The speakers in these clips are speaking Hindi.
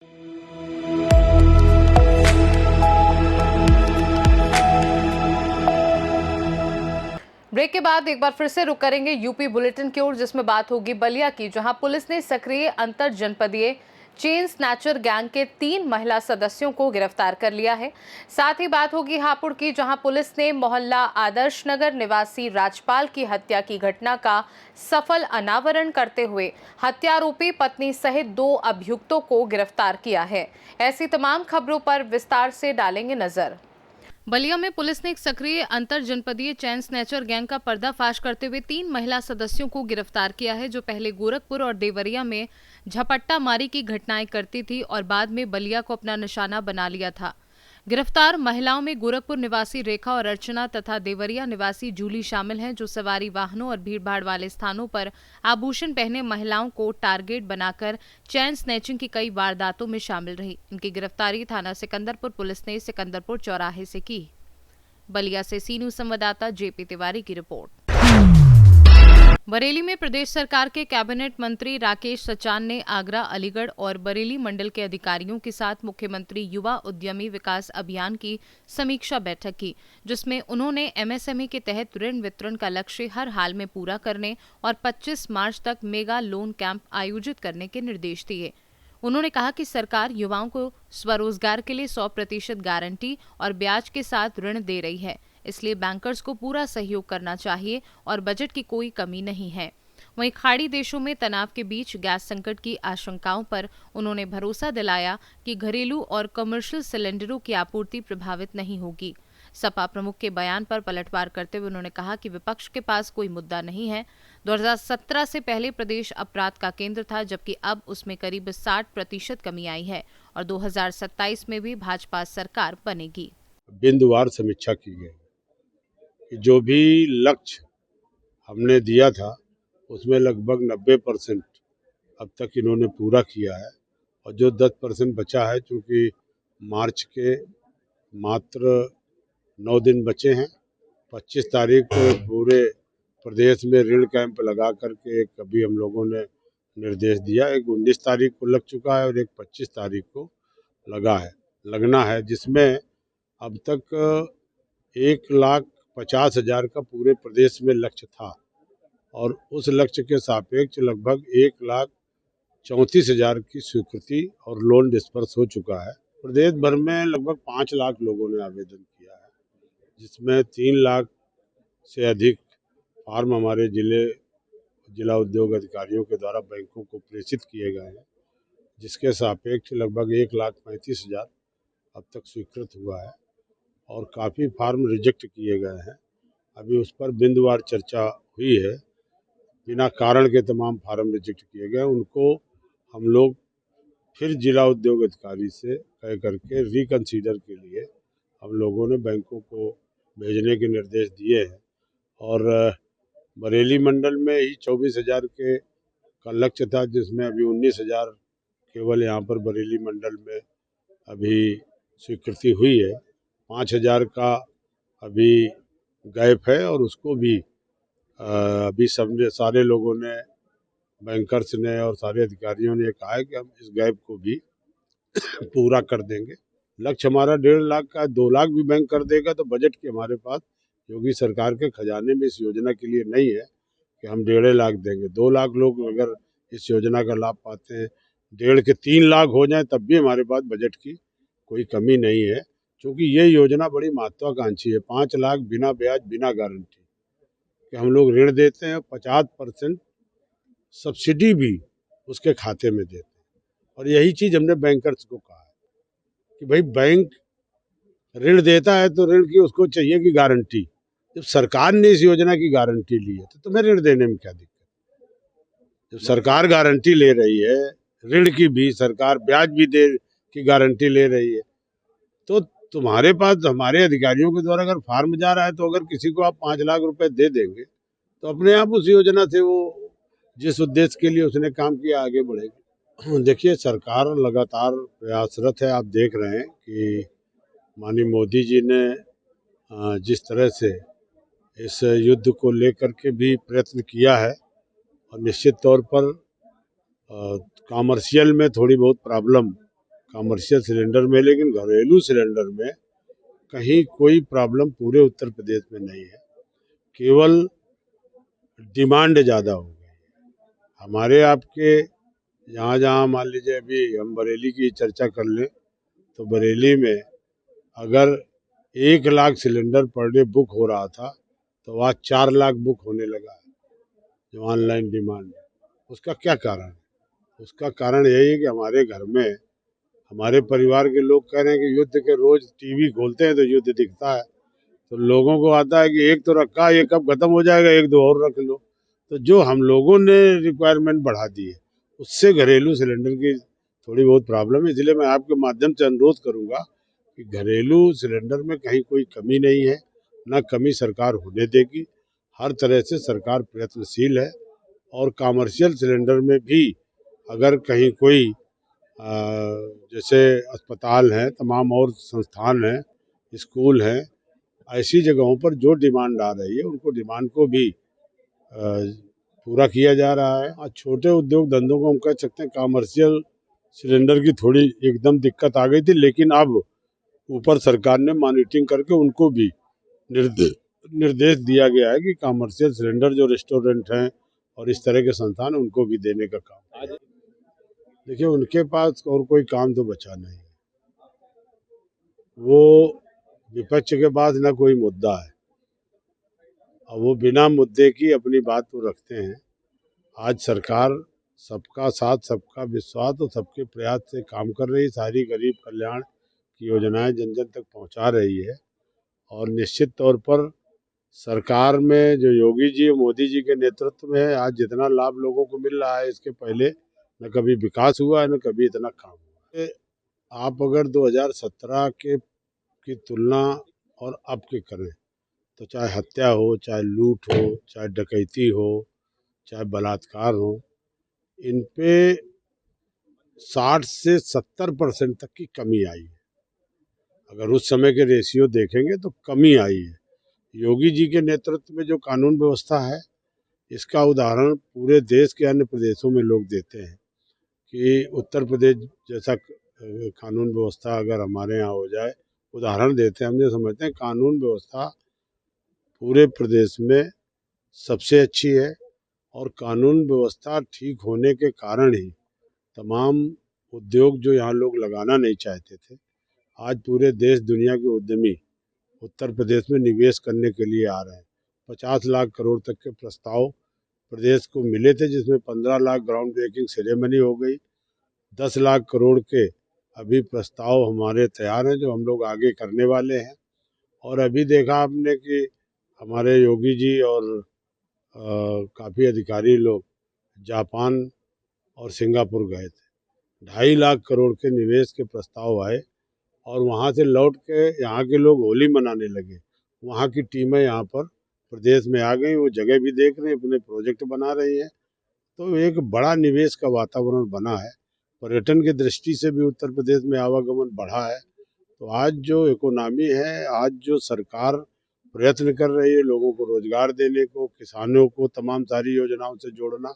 ब्रेक के बाद एक बार फिर से रुक करेंगे यूपी बुलेटिन की ओर, जिसमें बात होगी बलिया की, जहां पुलिस ने सक्रिय अंतर जनपदीय चेन स्नैचर गैंग के 3 महिला सदस्यों को गिरफ्तार कर लिया है। साथ ही बात होगी हापुड़ की, जहां पुलिस ने मोहल्ला आदर्श नगर निवासी राजपाल की हत्या की घटना का सफल अनावरण करते हुए हत्यारोपी पत्नी सहित 2 अभियुक्तों को गिरफ्तार किया है। ऐसी तमाम खबरों पर विस्तार से डालेंगे नजर। बलिया में पुलिस ने एक सक्रिय अंतर जनपदीय चैन स्नैचर गैंग का पर्दाफाश करते हुए 3 महिला सदस्यों को गिरफ्तार किया है, जो पहले गोरखपुर और देवरिया में झपट्टा मारी की घटनाएं करती थी और बाद में बलिया को अपना निशाना बना लिया था। गिरफ्तार महिलाओं में गोरखपुर निवासी रेखा और अर्चना तथा देवरिया निवासी जूली शामिल हैं, जो सवारी वाहनों और भीड़भाड़ वाले स्थानों पर आभूषण पहने महिलाओं को टारगेट बनाकर चैन स्नैचिंग की कई वारदातों में शामिल रही। इनकी गिरफ्तारी थाना सिकंदरपुर पुलिस ने सिकंदरपुर चौराहे से की। बलिया से सीनू संवाददाता जेपी तिवारी की रिपोर्ट। बरेली में प्रदेश सरकार के कैबिनेट मंत्री राकेश सचान ने आगरा, अलीगढ़ और बरेली मंडल के अधिकारियों के साथ मुख्यमंत्री युवा उद्यमी विकास अभियान की समीक्षा बैठक की, जिसमें उन्होंने एमएसएमई के तहत ऋण वितरण का लक्ष्य हर हाल में पूरा करने और 25 मार्च तक मेगा लोन कैंप आयोजित करने के निर्देश दिए। उन्होंने कहा कि सरकार युवाओं को स्वरोजगार के लिए 100% गारंटी और ब्याज के साथ ऋण दे रही है, इसलिए बैंकर्स को पूरा सहयोग करना चाहिए और बजट की कोई कमी नहीं है। वहीं खाड़ी देशों में तनाव के बीच गैस संकट की आशंकाओं पर उन्होंने भरोसा दिलाया कि घरेलू और कमर्शियल सिलेंडरों की आपूर्ति प्रभावित नहीं होगी। सपा प्रमुख के बयान पर पलटवार करते हुए उन्होंने कहा कि विपक्ष के पास कोई मुद्दा नहीं है। 2017 से पहले प्रदेश अपराध का केंद्र था, जबकि अब उसमें करीब 60% कमी आई है और 2027 में भी भाजपा सरकार बनेगी। बिंदुवार समीक्षा की गई। जो भी लक्ष्य हमने दिया था उसमें लगभग 90% अब तक इन्होंने पूरा किया है और जो 10% बचा है, चूँकि मार्च के मात्र 9 दिन बचे हैं, 25 तारीख को पूरे प्रदेश में ऋण कैंप लगा करके एक अभी हम लोगों ने निर्देश दिया। एक 19 तारीख को लग चुका है और एक 25 तारीख को लगना है, जिसमें अब तक 1,50,000 का पूरे प्रदेश में लक्ष्य था और उस लक्ष्य के सापेक्ष लगभग 1,34,000 की स्वीकृति और लोन डिस्पर्स हो चुका है। प्रदेश भर में लगभग 5 लाख लोगों ने आवेदन किया है, जिसमें 3 लाख से अधिक फार्म हमारे जिला उद्योग अधिकारियों के द्वारा बैंकों को प्रेषित किए गए हैं, जिसके सापेक्ष लगभग 1,35,000 अब तक स्वीकृत हुआ है और काफ़ी फार्म रिजेक्ट किए गए हैं। अभी उस पर बिंदुवार चर्चा हुई है। बिना कारण के तमाम फार्म रिजेक्ट किए गए, उनको हम लोग फिर जिला उद्योग अधिकारी से कह करके रिकंसीडर के लिए हम लोगों ने बैंकों को भेजने के निर्देश दिए हैं और बरेली मंडल में ही 24,000 के का लक्ष्य था, जिसमें अभी 19,000 केवल यहाँ पर बरेली मंडल में अभी स्वीकृति हुई है। 5,000 का अभी गैप है और उसको भी अभी सारे लोगों ने, बैंकर्स ने और सारे अधिकारियों ने कहा है कि हम इस गैप को भी पूरा कर देंगे। लक्ष्य हमारा 1.5 लाख का, 2 लाख भी बैंक कर देगा तो बजट की हमारे पास योगी सरकार के खजाने में इस योजना के लिए नहीं है कि हम 1.5 लाख देंगे। 2 लाख लोग अगर इस योजना का लाभ पाते हैं, 1.5 के 3 लाख हो जाए तब भी हमारे पास बजट की कोई कमी नहीं है, क्योंकि ये योजना बड़ी महत्वाकांक्षी है। 5 लाख बिना ब्याज बिना गारंटी कि हम लोग ऋण देते हैं, 50% सब्सिडी भी उसके खाते में देते हैं। और यही चीज़ हमने बैंकर्स को कहा है कि भाई बैंक ऋण देता है तो ऋण की उसको चाहिए कि गारंटी। जब सरकार ने इस योजना की गारंटी ली है तो तुम्हें ऋण देने में क्या दिक्कत? जब सरकार गारंटी ले रही है, ऋण की भी सरकार ब्याज भी दे की गारंटी ले रही है, तो तुम्हारे पास हमारे अधिकारियों के द्वारा अगर फार्म जा रहा है तो अगर किसी को आप 5 लाख रुपए दे देंगे तो अपने आप उस योजना से वो जिस उद्देश्य के लिए उसने काम किया आगे बढ़ेगी। देखिए, सरकार लगातार प्रयासरत है। आप देख रहे हैं कि माननीय मोदी जी ने जिस तरह से इस युद्ध को लेकर के भी प्रयत्न किया है और निश्चित तौर पर कॉमर्शियल में थोड़ी बहुत प्रॉब्लम कमर्शियल सिलेंडर में, लेकिन घरेलू सिलेंडर में कहीं कोई प्रॉब्लम पूरे उत्तर प्रदेश में नहीं है। केवल डिमांड ज़्यादा हो गई। हमारे आपके जहाँ जहाँ मान लीजिए अभी हम बरेली की चर्चा कर लें तो बरेली में अगर 1 lakh cylinder per day book हो रहा था तो आज 4 लाख बुक होने लगा है, जो ऑनलाइन डिमांड है। उसका क्या कारण है? उसका कारण यही है कि हमारे घर में हमारे परिवार के लोग कह रहे हैं कि युद्ध के रोज टीवी खोलते हैं तो युद्ध दिखता है, तो लोगों को आता है कि एक तो रखा, ये कब खत्म हो जाएगा, एक दो और रख लो। तो जो हम लोगों ने रिक्वायरमेंट बढ़ा दी है उससे घरेलू सिलेंडर की थोड़ी बहुत प्रॉब्लम है। इसलिए मैं आपके माध्यम से अनुरोध करूंगा कि घरेलू सिलेंडर में कहीं कोई कमी नहीं है, ना कमी सरकार होने देगी। हर तरह से सरकार प्रयत्नशील है और कमर्शियल सिलेंडर में भी अगर कहीं कोई जैसे अस्पताल हैं, तमाम और संस्थान हैं, स्कूल हैं, ऐसी जगहों पर जो डिमांड आ रही है उनको डिमांड को भी पूरा किया जा रहा है। आज छोटे उद्योग धंधों को हम कह सकते हैं कमर्शियल सिलेंडर की थोड़ी एकदम दिक्कत आ गई थी, लेकिन अब ऊपर सरकार ने मॉनिटरिंग करके उनको भी निर्देश दिया गया है कि कमर्शियल सिलेंडर जो रेस्टोरेंट हैं और इस तरह के संस्थान उनको भी देने का काम। देखिए, उनके पास और कोई काम तो बचा नहीं, वो विपक्ष के पास ना कोई मुद्दा है और वो बिना मुद्दे की अपनी बात को रखते हैं। आज सरकार सबका साथ, सबका विश्वास और सबके प्रयास से काम कर रही है। सारी गरीब कल्याण की योजनाएं जन जन तक पहुंचा रही है और निश्चित तौर पर सरकार में जो योगी जी और मोदी जी के नेतृत्व में है, आज जितना लाभ लोगों को मिल रहा है इसके पहले न कभी विकास हुआ है न कभी इतना काम हुआ है। आप अगर 2017 की तुलना और अब की करें तो चाहे हत्या हो, चाहे लूट हो, चाहे डकैती हो, चाहे बलात्कार हो, इन पे 60 से 70% तक की कमी आई है। अगर उस समय के रेशियो देखेंगे तो कमी आई है। योगी जी के नेतृत्व में जो कानून व्यवस्था है, इसका उदाहरण पूरे देश के अन्य प्रदेशों में लोग देते हैं कि उत्तर प्रदेश जैसा कानून व्यवस्था अगर हमारे यहाँ हो जाए, उदाहरण देते हैं। हम ये समझते हैं कानून व्यवस्था पूरे प्रदेश में सबसे अच्छी है और कानून व्यवस्था ठीक होने के कारण ही तमाम उद्योग जो यहाँ लोग लगाना नहीं चाहते थे, आज पूरे देश दुनिया के उद्यमी उत्तर प्रदेश में निवेश करने के लिए आ रहे हैं। 50 लाख करोड़ तक के प्रस्ताव प्रदेश को मिले थे, जिसमें 15 लाख ग्राउंड ब्रेकिंग सेरेमनी हो गई। 10 लाख करोड़ के अभी प्रस्ताव हमारे तैयार हैं जो हम लोग आगे करने वाले हैं। और अभी देखा आपने कि हमारे योगी जी और काफ़ी अधिकारी लोग जापान और सिंगापुर गए थे। 2.5 लाख करोड़ के निवेश के प्रस्ताव आए और वहाँ से लौट के यहाँ के लोग होली मनाने लगे। वहाँ की टीमें यहाँ पर प्रदेश में आ गई, वो जगह भी देख रहे हैं, अपने प्रोजेक्ट बना रही हैं। तो एक बड़ा निवेश का वातावरण बना है। पर्यटन की दृष्टि से भी उत्तर प्रदेश में आवागमन बढ़ा है। तो आज जो इकोनॉमी है, आज जो सरकार प्रयत्न कर रही है लोगों को रोजगार देने को, किसानों को तमाम सारी योजनाओं से जोड़ना,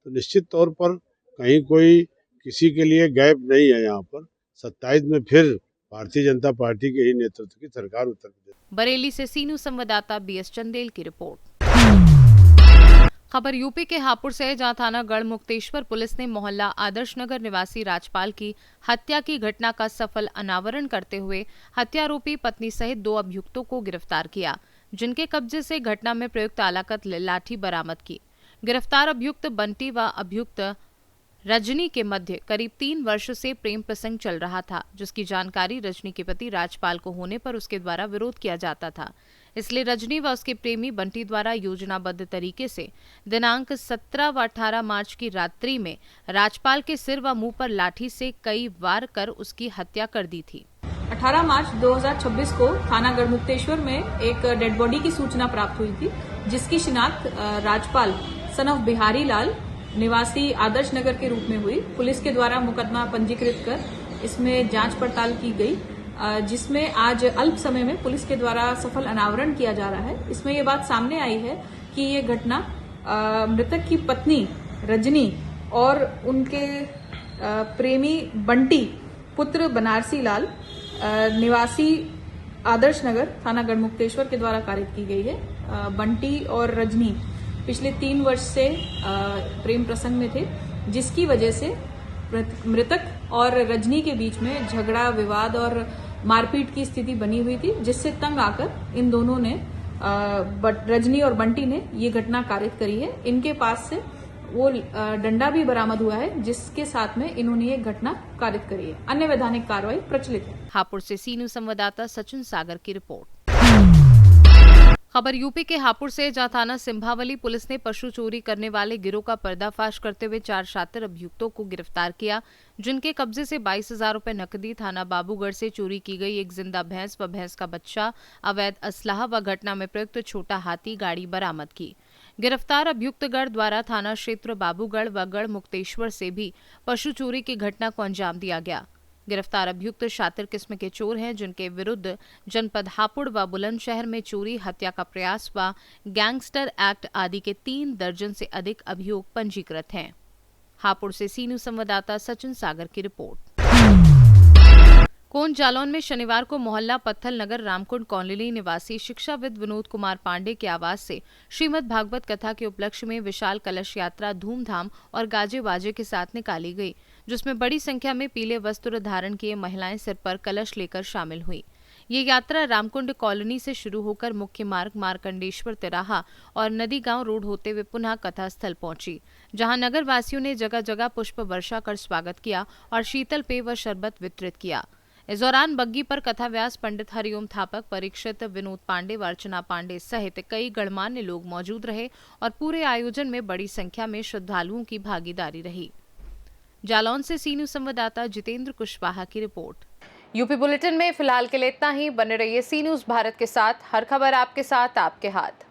तो निश्चित तौर पर कहीं कोई किसी के लिए गैप नहीं है। यहाँ पर 27 में फिर भारतीय जनता पार्टी के ही नेतृत्व की सरकार उत्तर प्रदेश। बरेली से सीनू संवाददाता बीएस चंदेल की रिपोर्ट। खबर यूपी के हापुड़ से है, जहां थाना गढ़मुक्तेश्वर पुलिस ने मोहल्ला आदर्श नगर निवासी राजपाल की हत्या की घटना का सफल अनावरण करते हुए हत्यारोपी पत्नी सहित 2 अभियुक्तों को गिरफ्तार किया, जिनके कब्जे से घटना में प्रयुक्त आलाकत लाठी बरामद की। गिरफ्तार अभियुक्त बंटी व अभियुक्त रजनी के मध्य करीब 3 वर्ष से प्रेम प्रसंग चल रहा था, जिसकी जानकारी रजनी के पति राजपाल को होने पर उसके द्वारा विरोध किया जाता था। इसलिए रजनी व उसके प्रेमी बंटी द्वारा योजनाबद्ध तरीके से दिनांक 17 व 18 मार्च की रात्रि में राजपाल के सिर व मुंह पर लाठी से कई वार कर उसकी हत्या कर दी थी। 18 मार्च 2026 को थाना गढ़मुक्तेश्वर में एक डेड बॉडी की सूचना प्राप्त हुई थी, जिसकी शिनाख्त राजपाल सन ऑफ बिहारी लाल निवासी आदर्श नगर के रूप में हुई। पुलिस के द्वारा मुकदमा पंजीकृत कर इसमें जांच पड़ताल की गई, जिसमें आज अल्प समय में पुलिस के द्वारा सफल अनावरण किया जा रहा है। इसमें ये बात सामने आई है कि ये घटना मृतक की पत्नी रजनी और उनके प्रेमी बंटी पुत्र बनारसी लाल निवासी आदर्श नगर थाना गढ़मुक्तेश्वर के द्वारा कारित की गई है। बंटी और रजनी पिछले 3 वर्ष से प्रेम प्रसंग में थे, जिसकी वजह से मृतक और रजनी के बीच में झगड़ा, विवाद और मारपीट की स्थिति बनी हुई थी, जिससे तंग आकर इन दोनों ने रजनी और बंटी ने ये घटना कारित करी है। इनके पास से वो डंडा भी बरामद हुआ है, जिसके साथ में इन्होंने ये घटना कारित करी है। अन्य वैधानिक कार्रवाई प्रचलित है। हापुड़ से सी न्यूज संवाददाता सचिन सागर की रिपोर्ट। खबर यूपी के हापुड़ से, जहां थाना सिंभावली पुलिस ने पशु चोरी करने वाले गिरोह का पर्दाफाश करते हुए 4 शातिर अभियुक्तों को गिरफ्तार किया, जिनके कब्जे से 22,000 रुपए नकदी, थाना बाबूगढ़ से चोरी की गई एक जिंदा भैंस व भैंस का बच्चा, अवैध असलाह व घटना में प्रयुक्त छोटा हाथी गाड़ी बरामद की। गिरफ्तार अभियुक्तगढ़ द्वारा थाना क्षेत्र बाबूगढ़ व गढ़ मुक्तेश्वर से भी पशु चोरी की घटना को अंजाम दिया गया। गिरफ्तार अभियुक्त शातिर किस्म के चोर हैं, जिनके विरुद्ध जनपद हापुड़ व बुलंदशहर में चोरी, हत्या का प्रयास व गैंगस्टर एक्ट आदि के 3 दर्जन से अधिक अभियोग पंजीकृत हैं। हापुड़ से सी न्यूज संवाददाता सचिन सागर की रिपोर्ट। कोंड जालौन में शनिवार को मोहल्ला पत्थल नगर रामकुंड कॉलोनी निवासी शिक्षाविद विनोद कुमार पांडे के आवास से श्रीमद् भागवत कथा के उपलक्ष्य में विशाल कलश यात्रा धूमधाम और गाजे बाजे के साथ निकाली गई, जिसमें बड़ी संख्या में पीले वस्त्र धारण किए महिलाएं सिर पर कलश लेकर शामिल हुई। ये यात्रा रामकुंड कॉलोनी से शुरू होकर मुख्य मार्ग मार्कंडेश्वर तिराहा और नदी गांव रोड होते हुए पुनः कथा स्थल पहुंची, जहां नगर वासियों ने जगह जगह पुष्प वर्षा कर स्वागत किया और शीतल पेय व शरबत वितरित किया। इस दौरान बग्गी पर कथा व्यास पंडित हरिओम थापक, परीक्षित, विनोद पांडे व अर्चना पांडे सहित कई गणमान्य लोग मौजूद रहे और पूरे आयोजन में बड़ी संख्या में श्रद्धालुओं की भागीदारी रही। जालौन से सी न्यूज संवाददाता जितेंद्र कुशवाहा की रिपोर्ट। यूपी बुलेटिन में फिलहाल के लिए इतना ही। बने रहिए सी न्यूज भारत के साथ, हर खबर आपके साथ, आपके हाथ।